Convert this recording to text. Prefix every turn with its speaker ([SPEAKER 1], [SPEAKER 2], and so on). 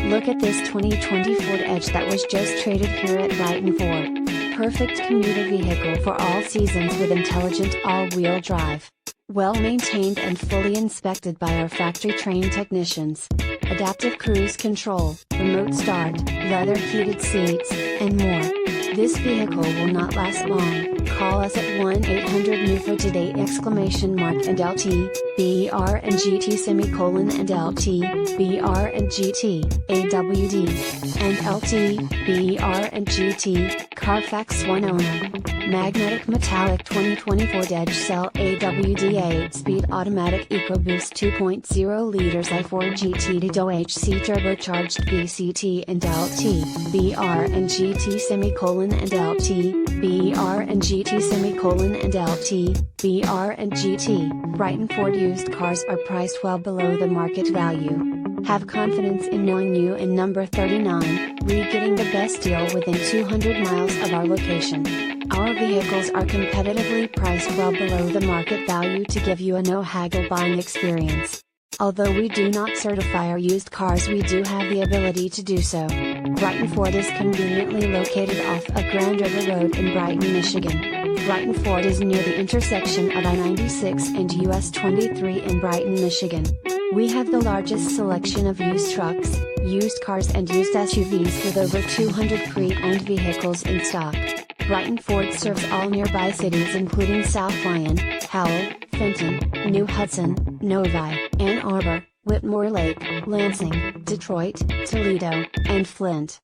[SPEAKER 1] Look at this 2020 Ford Edge that was just traded here at Brighton Ford. Perfect commuter vehicle for all seasons with intelligent all-wheel drive. Well maintained and fully inspected by our factory-trained technicians. Adaptive cruise control, remote start, leather heated seats, and more. This vehicle will not last long. Call us at 1-800-NEW for today! And LT, br&gt, AWD, and LT, br&gt, CARFAX One-Owner. Magnetic Metallic 2020 Ford Edge SEL AWD 8-speed Automatic EcoBoost 2.0 liters i4 GTDi DOHC Turbocharged VCT&lt, br&gt and LT, br&gt and LT, Brighton Ford used cars are priced well below the market value. Have confidence in knowing you in number 39, getting the best deal within 200 miles of our location. Our vehicles are competitively priced well below the market value to give you a no-haggle buying experience. Although we do not certify our used cars, we do have the ability to do so. Brighton Ford is conveniently located off of Grand River Road in Brighton, Michigan. Brighton Ford is near the intersection of I-96 and US 23 in Brighton, Michigan. We have the largest selection of used trucks, used cars and used SUVs with over 200 pre-owned vehicles in stock. Brighton Ford serves all nearby cities including South Lyon, Howell, Fenton, New Hudson, Novi, Ann Arbor, Whitmore Lake, Lansing, Detroit, Toledo, and Flint.